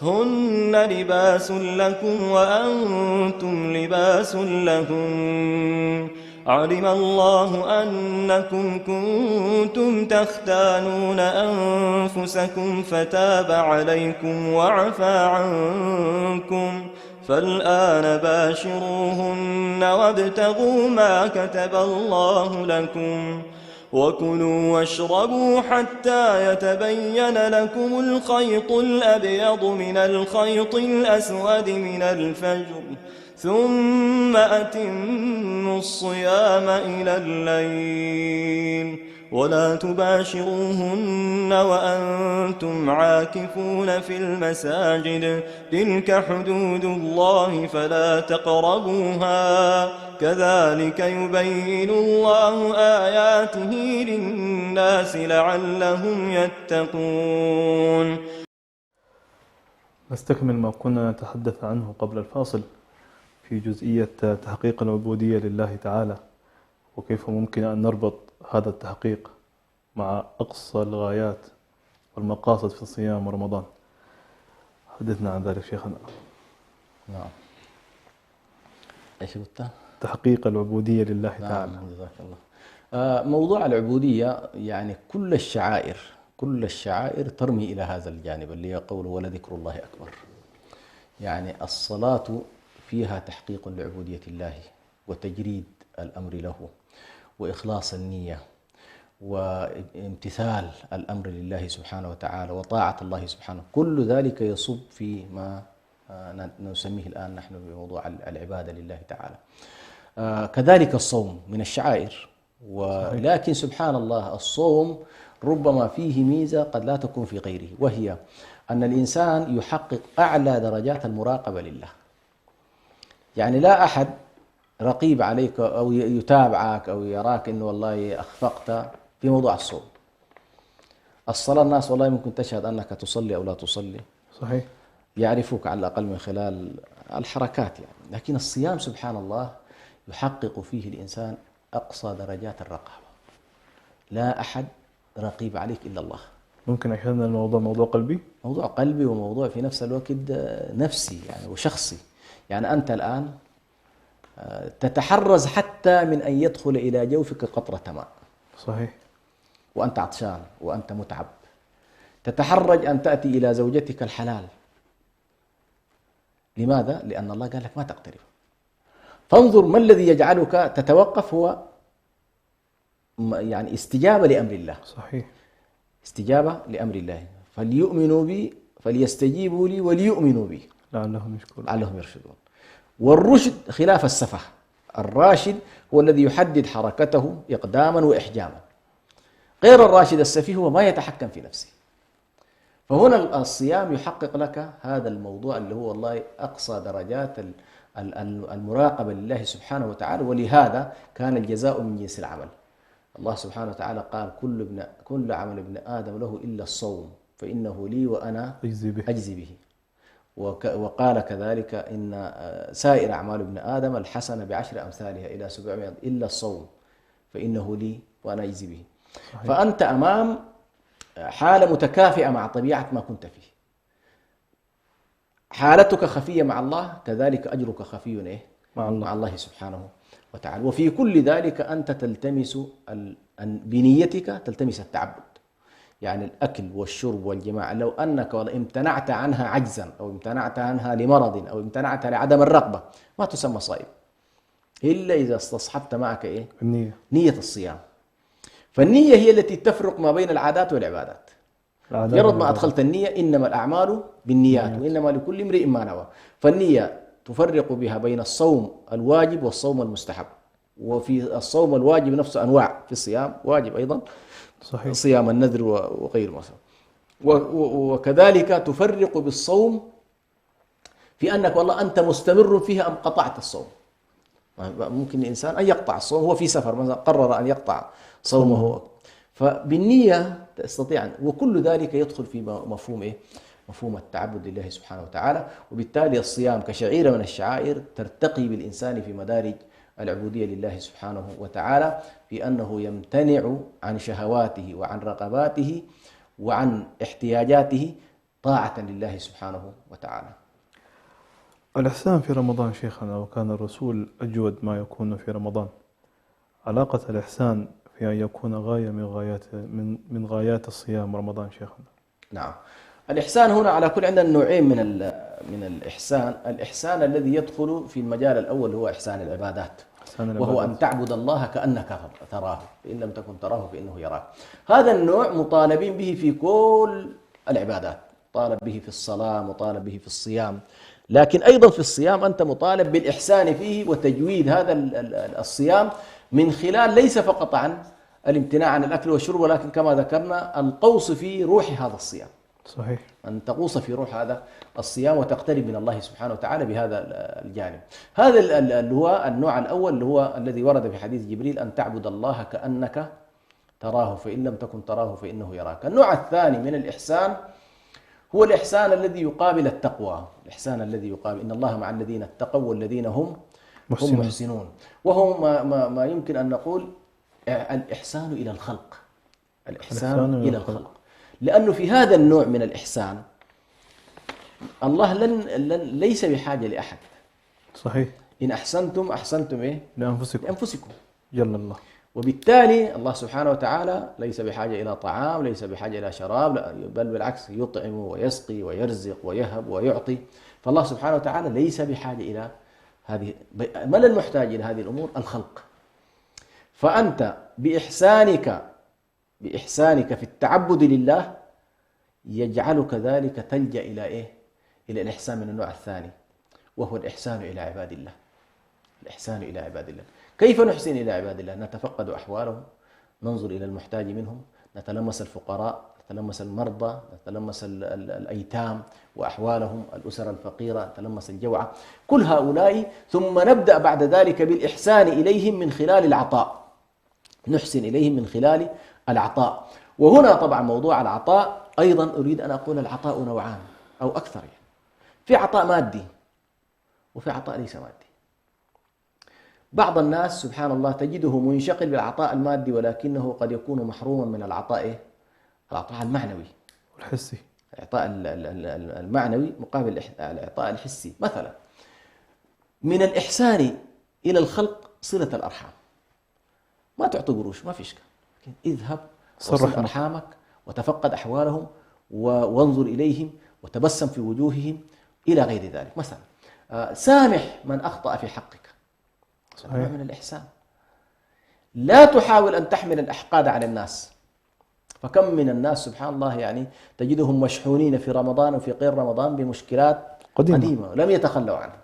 هن لباس لكم وأنتم لباس لهن علم الله أنكم كنتم تختانون أنفسكم فتاب عليكم وعفى عنكم فالآن باشروهن وابتغوا ما كتب الله لكم وكلوا واشربوا حتى يتبين لكم الخيط الأبيض من الخيط الأسود من الفجر ثم أتموا الصيام إلى الليل ولا تباشروهن وأنتم عاكفون في المساجد تلك حدود الله فلا تقربوها كذلك يبين الله آياته للناس لعلهم يتقون. نستكمل ما كنا نتحدث عنه قبل الفاصل في جزئية تحقيق العبودية لله تعالى، وكيف ممكن أن نربط هذا التحقيق مع أقصى الغايات والمقاصد في الصيام ورمضان. حدثنا عن ذلك شيخنا. نعم. ايش قلت؟ تحقيق العبودية لله تعالى. نعم جزاك الله. موضوع العبودية يعني كل الشعائر ترمي إلى هذا الجانب اللي هي قوله ولذكر الله أكبر. يعني الصلاة فيها تحقيق لعبودية الله وتجريد الأمر له وإخلاص النية وامتثال الأمر لله سبحانه وتعالى وطاعة الله سبحانه، كل ذلك يصب في ما نسميه الآن نحن بموضوع العبادة لله تعالى. كذلك الصوم من الشعائر، ولكن سبحان الله الصوم ربما فيه ميزة قد لا تكون في غيره، وهي أن الإنسان يحقق أعلى درجات المراقبة لله. يعني لا أحد رقيب عليك أو يتابعك أو يراك إنه والله أخفقت في موضوع الصوم. الصلاة الناس والله ممكن تشهد أنك تصلي أو لا تصلي، صحيح، يعرفوك على الأقل من خلال الحركات يعني. لكن الصيام سبحان الله يحقق فيه الإنسان أقصى درجات الرقابة، لا أحد رقيب عليك إلا الله. ممكن أشهدنا الموضوع موضوع قلبي؟ موضوع قلبي وموضوع في نفس الوقت نفسي يعني وشخصي. يعني أنت الآن تتحرز حتى من أن يدخل إلى جوفك قطرة ماء، صحيح، وأنت عطشان وأنت متعب. تتحرج أن تأتي إلى زوجتك الحلال. لماذا؟ لأن الله قال لك ما تقترب. فانظر ما الذي يجعلك تتوقف، هو يعني استجابة لأمر الله. صحيح، استجابة لأمر الله. فليؤمنوا بي فليستجيبوا لي وليؤمنوا بي لعلهم يرشدون. والرشد خلاف السفه. الراشد هو الذي يحدد حركته إقداما وإحجاما، غير الراشد السفيه هو ما يتحكم في نفسه. فهنا الصيام يحقق لك هذا الموضوع اللي هو والله أقصى درجات المراقبة لله سبحانه وتعالى. ولهذا كان الجزاء من جنس العمل. الله سبحانه وتعالى قال كل عمل ابن آدم له إلا الصوم فإنه لي وأنا أجزي به. وقال كذلك إن سائر أعمال ابن آدم الحسنة بعشر أمثالها إلى 700 إلا الصوم فإنه لي وأنا أجزي به. صحيح. فأنت أمام حالة متكافئة مع طبيعة ما كنت فيه. حالتك خفية مع الله، كذلك أجرك خفي مع الله سبحانه وتعالى. وفي كل ذلك أنت تلتمس بنيتك تلتمس التعبد. يعني الأكل والشرب والجماع، لو أنك امتنعت عنها عجزا أو امتنعت عنها لمرض أو امتنعت لعدم الرغبة ما تسمى صائم إلا إذا استصحبت معك إيه؟ نية الصيام. فالنية هي التي تفرق ما بين العادات والعبادات. مجرد ما أدخلت النية، إنما الأعمال بالنيات وإنما لكل امرئ ما نوى. فالنية تفرق بها بين الصوم الواجب والصوم المستحب. وفي الصوم الواجب نفسه أنواع، في الصيام واجب أيضا صحيح. صيام النذر وغيره مثلا. وكذلك تفرق بالصوم في أنك والله أنت مستمر فيها أم قطعت الصوم. ممكن الإنسان أن يقطع الصوم، هو في سفر مثلا قرر أن يقطع صومه، فبالنية تستطيع. وكل ذلك يدخل في مفهوم إيه؟ مفهوم التعبد لله سبحانه وتعالى. وبالتالي الصيام كشعيرة من الشعائر ترتقي بالإنسان في مدارج العبودية لله سبحانه وتعالى، في أنه يمتنع عن شهواته وعن رغباته وعن احتياجاته طاعة لله سبحانه وتعالى. الإحسان في رمضان شيخنا، وكان الرسول أجود ما يكون في رمضان. علاقة الإحسان في أن يكون غاية من غايات الصيام رمضان شيخنا. نعم، الإحسان هنا على كل عندنا نوعين من الإحسان. الإحسان الذي يدخل في المجال الأول هو إحسان العبادات، وهو أن تعبد الله كأنك تراه، فإن لم تكن تراه فإنه يراك. هذا النوع مطالبين به في كل العبادات، مطالب به في الصلاة، مطالب به في الصيام. لكن أيضا في الصيام أنت مطالب بالإحسان فيه وتجويد هذا الصيام من خلال ليس فقط عن الامتناع عن الأكل والشرب، ولكن كما ذكرنا القوس في روح هذا الصيام. صحيح. أن تغوص في روح هذا الصيام وتقترب من الله سبحانه وتعالى بهذا الجانب. هذا اللي هو النوع الأول، اللي هو الذي ورد في حديث جبريل، أن تعبد الله كأنك تراه فإن لم تكن تراه فإنه يراك. النوع الثاني من الإحسان هو الإحسان الذي يقابل التقوى، الإحسان الذي يقابل إن الله مع الذين اتقوا والذين هم محسنون. وهو ما يمكن أن نقول الإحسان إلى الخلق، الإحسان إلى الخلق. لأنه في هذا النوع من الإحسان الله ليس بحاجة لأحد. صحيح. إن أحسنتم أحسنتم إيه؟ لأنفسكم. جل الله. وبالتالي الله سبحانه وتعالى ليس بحاجة إلى طعام، ليس بحاجة إلى شراب، بل بالعكس يطعم ويسقي ويرزق ويهب ويعطي. فالله سبحانه وتعالى ليس بحاجة إلى هذه. من المحتاج إلى هذه الأمور؟ الخلق. فأنت بإحسانك في التعبد لله يجعلك ذلك تلجأ إلى إيه؟ إلى الإحسان من النوع الثاني، وهو الإحسان إلى عباد الله. الإحسان إلى عباد الله. كيف نحسن إلى عباد الله؟ نتفقد أحوالهم، ننظر إلى المحتاج منهم، نتلمس الفقراء، نتلمس المرضى، نتلمس الأيتام وأحوالهم، الأسر الفقيرة، نتلمس الجوعى، كل هؤلاء. ثم نبدأ بعد ذلك بالإحسان إليهم من خلال العطاء، نحسن إليهم من خلال العطاء. وهنا طبعا موضوع العطاء أيضا أريد أن أقول العطاء نوعان أو أكثر، يعني في عطاء مادي وفي عطاء ليس مادي. بعض الناس سبحان الله تجده منشغل بالعطاء المادي، ولكنه قد يكون محروما من العطاء المعنوي والحسي. العطاء المعنوي مقابل العطاء الحسي. مثلا من الإحسان إلى الخلق صلة الأرحام. ما تعطي قروش، ما في إشكال، اذهب وصل أرحامك وتفقد أحوالهم وانظر إليهم وتبسم في وجوههم إلى غير ذلك. مثلا سامح من أخطأ في حقك، نوع من الإحسان. لا تحاول أن تحمل الأحقاد على الناس. فكم من الناس سبحان الله يعني تجدهم مشحونين في رمضان وفي غير رمضان بمشكلات قديمة لم يتخلوا عنها.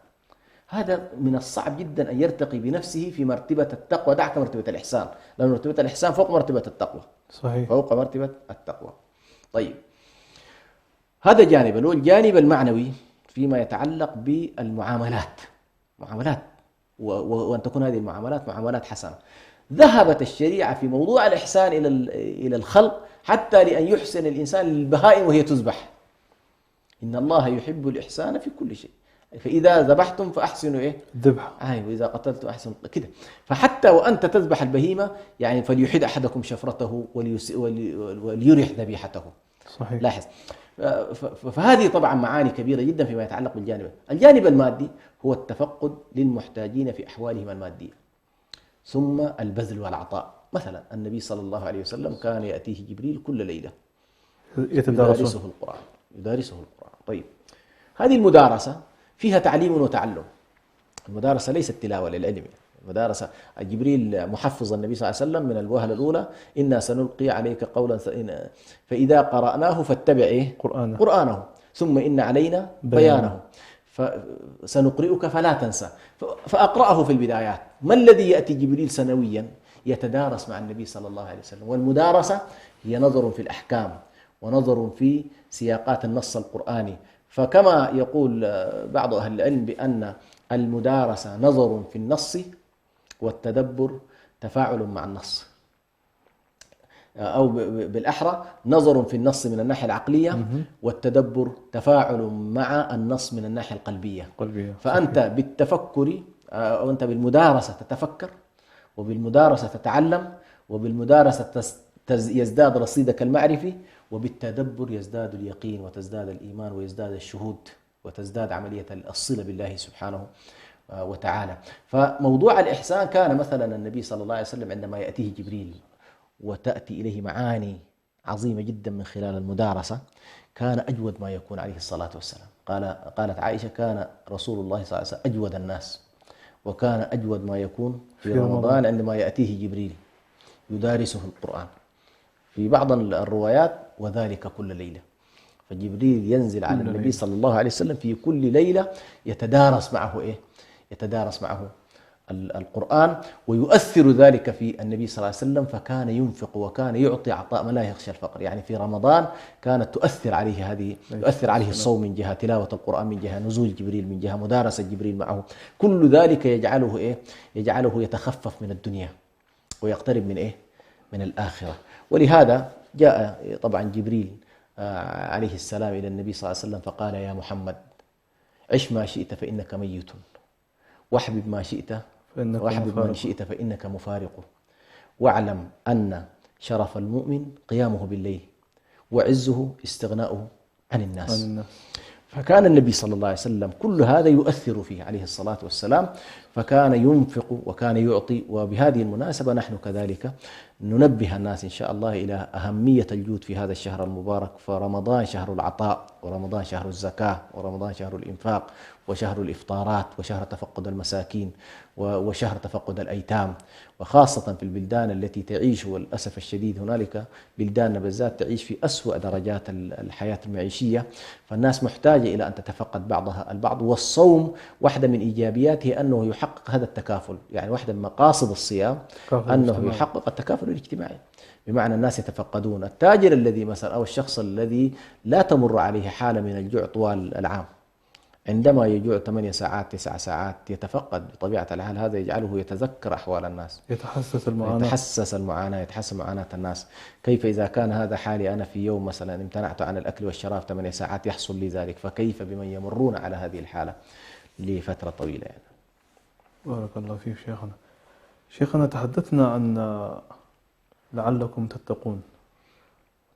هذا من الصعب جدا أن يرتقي بنفسه في مرتبة التقوى. دعك مرتبة الإحسان، لأن مرتبة الإحسان فوق مرتبة التقوى. صحيح. فوق مرتبة التقوى. طيب، هذا جانب. الجانب المعنوي فيما يتعلق بالمعاملات، وأن تكون هذه المعاملات معاملات حسنة. ذهبت الشريعة في موضوع الإحسان إلى الخلق حتى لأن يحسن الإنسان للبهائم وهي تذبح. إن الله يحب الإحسان في كل شيء، فإذا ذبحتم فأحسنوا إيه؟ الذبح. وإذا قتلتم أحسنوا كده. فحتى وأنت تذبح البهيمة يعني فليحد أحدكم شفرته وليرح ذبيحته. صحيح. لاحظ. فهذه طبعا معاني كبيرة جدا فيما يتعلق بالجانب. الجانب المادي هو التفقد للمحتاجين في أحوالهم المادية، ثم البذل والعطاء. مثلا النبي صلى الله عليه وسلم كان يأتيه جبريل كل ليلة يدارسه القرآن. يدارسه القرآن. طيب، هذه المدارسة فيها تعليم وتعلم. المدارسة ليست تلاوة للعلم. المدارسة جبريل محفظ النبي صلى الله عليه وسلم من الوهلة الأولى: إنا سنلقي عليك قولا فإذا قرأناه فاتبع قرآنه ثم إن علينا بيانه فسنقرئك فلا تنسى. فأقرأه في البدايات. ما الذي يأتي جبريل سنويا يتدارس مع النبي صلى الله عليه وسلم؟ والمدارسة هي نظر في الأحكام ونظر في سياقات النص القرآني. فكما يقول بعض أهل العلم بأن المدارسة نظر في النص والتدبر تفاعل مع النص، أو بالأحرى نظر في النص من الناحية العقلية والتدبر تفاعل مع النص من الناحية القلبية. فأنت بالتفكر أو أنت بالمدارسة تتفكر، وبالمدارسة تتعلم، وبالمدارسة يزداد رصيدك المعرفي، وبالتدبر يزداد اليقين وتزداد الإيمان ويزداد الشهود وتزداد عملية الصلة بالله سبحانه وتعالى. فموضوع الإحسان كان مثلا النبي صلى الله عليه وسلم عندما يأتيه جبريل وتأتي إليه معاني عظيمة جدا من خلال المدارسة كان أجود ما يكون عليه الصلاة والسلام. قالت عائشة: كان رسول الله صلى الله عليه وسلم أجود الناس، وكان أجود ما يكون في رمضان عندما يأتيه جبريل يدارسه القرآن. في بعض الروايات: وذلك كل ليلة. فجبريل ينزل على النبي صلى الله عليه وسلم في كل ليلة يتدارس معه يتدارس معه القرآن، ويؤثر ذلك في النبي صلى الله عليه وسلم، فكان ينفق وكان يعطي عطاء ما لا يخشى الفقر. يعني في رمضان كانت تؤثر عليه الصوم من جهة تلاوة القرآن، من جهة نزول جبريل، من جهة مدارسة جبريل معه. كل ذلك يجعله يتخفف من الدنيا ويقترب من الآخرة. ولهذا جاء طبعا جبريل عليه السلام إلى النبي صلى الله عليه وسلم فقال: يا محمد، عش ما شئت فإنك ميت، واحبب ما شئت واحبب من شئت فإنك مفارق، واعلم أن شرف المؤمن قيامه بالليل، وعزه استغناؤه عن الناس. فكان النبي صلى الله عليه وسلم كل هذا يؤثر فيه عليه الصلاة والسلام، فكان ينفق وكان يعطي. وبهذه المناسبة نحن كذلك ننبه الناس إن شاء الله إلى أهمية الجود في هذا الشهر المبارك. فرمضان شهر العطاء، ورمضان شهر الزكاة، ورمضان شهر الإنفاق، وشهر الإفطارات، وشهر تفقد المساكين، وشهر تفقد الأيتام. وخاصة في البلدان التي تعيش، والأسف الشديد هنالك بلدان بالذات تعيش في أسوأ درجات الحياة المعيشية، فالناس محتاجة إلى أن تتفقد بعضها البعض. والصوم واحدة من إيجابياته أنه يحقق هذا التكافل. يعني واحدة من مقاصد الصيام أنه يحقق التكافل الاجتماعي، بمعنى الناس يتفقدون. التاجر الذي مثلا أو الشخص الذي لا تمر عليه حالة من الجوع طوال العام، عندما يجوع 8 ساعات 9 ساعات يتفقد بطبيعة الحال، هذا يجعله يتذكر أحوال الناس، يتحسس المعاناة، يتحسس معاناة الناس. كيف إذا كان هذا حالي أنا في يوم مثلا امتنعت عن الأكل والشراب 8 ساعات يحصل لي ذلك، فكيف بمن يمرون على هذه الحالة لفترة طويلة يعني. بارك الله فيك شيخنا تحدثنا عن لعلكم تتقون،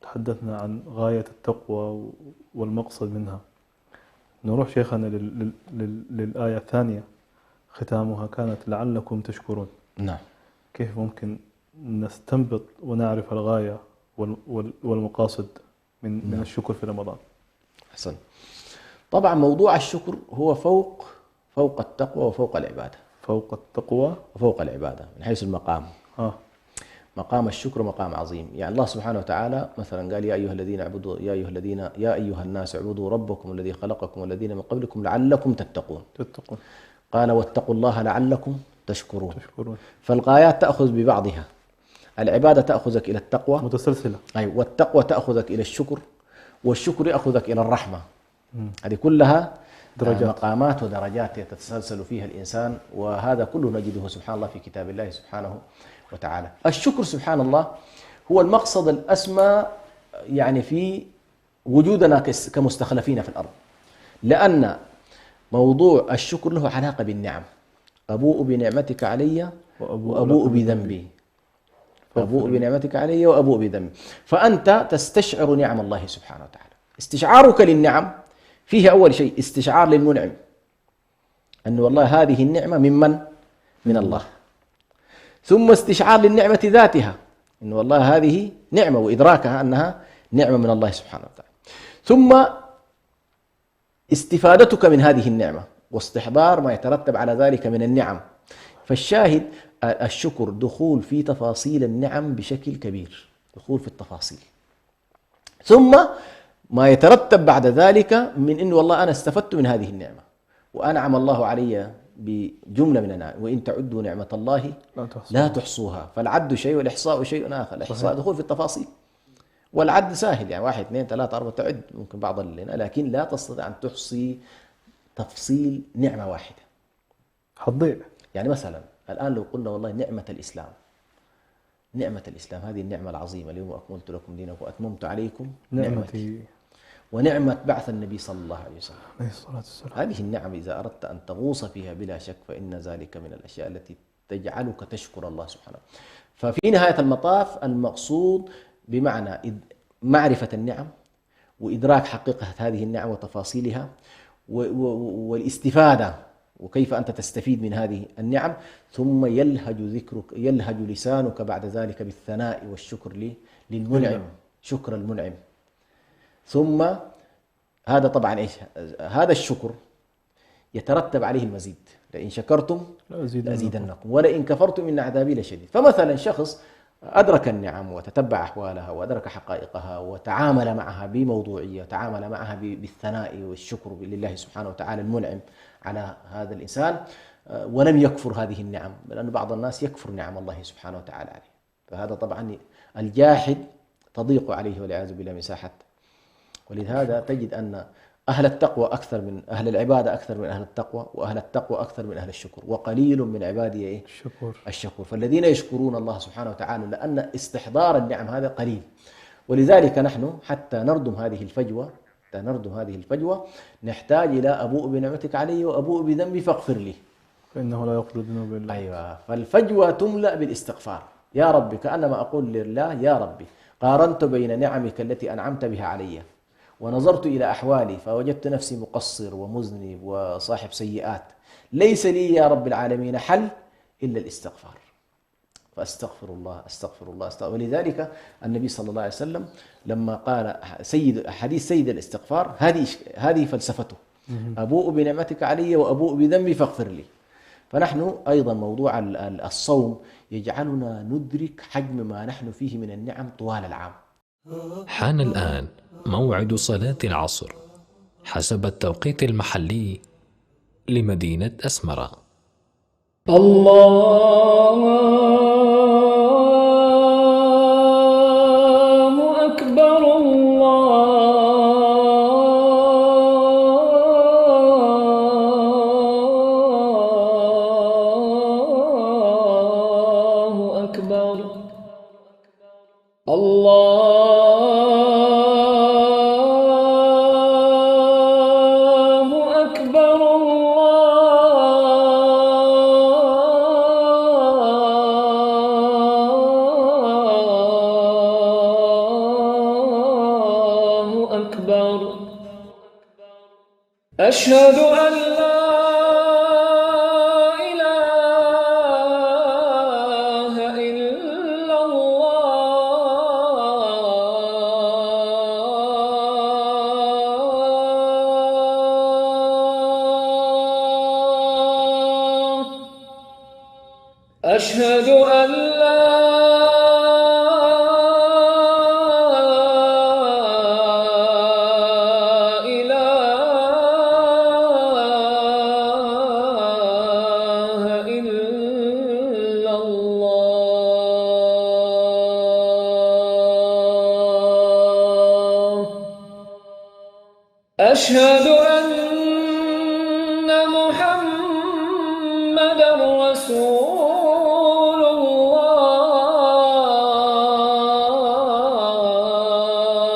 تحدثنا عن غاية التقوى والمقصد منها. نروح شيخنا للآية الثانية، ختامها كانت لعلكم تشكرون. نعم. كيف ممكن نستنبط ونعرف الغاية والمقاصد من الشكر في رمضان؟ حسن. طبعا موضوع الشكر هو فوق التقوى وفوق العبادة. فوق التقوى وفوق العبادة من حيث المقام. مقام الشكر مقام عظيم. يعني الله سبحانه وتعالى مثلا قال: يا أيها الناس اعبدوا ربكم الذي خلقكم والذين من قبلكم لعلكم تتقون. قال: واتقوا الله لعلكم تشكرون. فالغايات تأخذ ببعضها. العبادة تأخذك إلى التقوى متسلسلة، أي، والتقوى تأخذك إلى الشكر، والشكر يأخذك إلى الرحمة. هذه كلها درجات، مقامات ودرجات يتسلسل فيها الإنسان، وهذا كله نجده سبحان الله في كتاب الله سبحانه وتعالى. الشكر سبحان الله هو المقصد الأسمى يعني في وجودنا كمستخلفين في الأرض، لأن موضوع الشكر له علاقة بالنعم. أبوء بنعمتك علي وأبوء بذنبي، أبوء بنعمتك علي وأبوء بذنبي. فأنت تستشعر نعم الله سبحانه وتعالى. استشعارك للنعم فيه أول شيء استشعار للمنعم، أن والله هذه النعمة من الله. ثم استشعار للنعمة ذاتها، أن والله هذه نعمة، وإدراكها أنها نعمة من الله سبحانه وتعالى. ثم استفادتك من هذه النعمة واستحضار ما يترتب على ذلك من النعم. فالشاهد الشكر دخول في تفاصيل النعم بشكل كبير، دخول في التفاصيل. ثم ما يترتب بعد ذلك من إنه والله أنا استفدت من هذه النعمة وأنعم الله علي بجملة من النعم، وإن تعدوا نعمة الله لا تحصوها. فالعد شيء والإحصاء شيء آخر. الإحصاء دخول في التفاصيل، والعد سهل يعني 1 2 3 4 تعد ممكن بعض لكن لا تستطيع أن تحصي تفصيل نعمة واحدة، حتضيع. يعني مثلا الآن لو قلنا والله نعمة الإسلام، نعمة الإسلام هذه النعمة العظيمة، اليوم أكملت لكم دينكم وأتممت عليكم نعمتي، ونعمة بعث النبي صلى الله عليه وسلم عليه الصلاة والسلام. هذه النعم إذا أردت أن تغوص فيها بلا شك فإن ذلك من الأشياء التي تجعلك تشكر الله سبحانه. ففي نهاية المطاف المقصود بمعنى معرفة النعم وإدراك حقيقة هذه النعم وتفاصيلها والاستفادة وكيف أنت تستفيد من هذه النعم. ثم يلهج لسانك بعد ذلك بالثناء والشكر للمنعم، شكر المنعم. ثم هذا طبعا إيش؟ هذا الشكر يترتب عليه المزيد، لئن شكرتم لأزيدنكم ولئن كفرتم إن عذابي لشديد. فمثلا شخص أدرك النعم وتتبع أحوالها وأدرك حقائقها وتعامل معها بموضوعية، تعامل معها بالثناء والشكر لله سبحانه وتعالى المنعم على هذا الإنسان، ولم يكفر هذه النعم، لأن بعض الناس يكفر نعم الله سبحانه وتعالى عليه. فهذا طبعا الجاحد تضيق عليه والعياذ بالله مساحة. ولهذا تجد أن أهل التقوى أكثر من أهل العبادة، أكثر من أهل التقوى، وأهل التقوى أكثر من أهل الشكر، وقليل من عبادي الشكور. فالذين يشكرون الله سبحانه وتعالى لأن استحضار النعم هذا قليل. ولذلك نحن حتى نردم هذه الفجوة نحتاج إلى أبوء بنعمتك علي وأبوء بذنبي فاغفر لي، فإنه لا يغفر الذنوب إلا أنت. أيوة، فالفجوة تملأ بالاستغفار. يا ربي، كأنما أقول لله يا ربي قارنت بين نعمك التي أنعمت بها علي ونظرت إلى أحوالي فوجدت نفسي مقصر ومذنب وصاحب سيئات، ليس لي يا رب العالمين حل إلا الاستغفار. فأستغفر الله أستغفر الله أستغفر. ولذلك النبي صلى الله عليه وسلم لما قال حديث سيد الاستغفار هذه فلسفته، أبوء بنعمتك علي وأبوء بذنبي فاغفر لي. فنحن أيضا موضوع الصوم يجعلنا ندرك حجم ما نحن فيه من النعم طوال العام. حان الآن موعد صلاة العصر حسب التوقيت المحلي لمدينة أسمرة. الله أكبر الله أكبر أشهد أن لا إله إلا الله. أشهد أن لا أشهد أن محمدًا رسول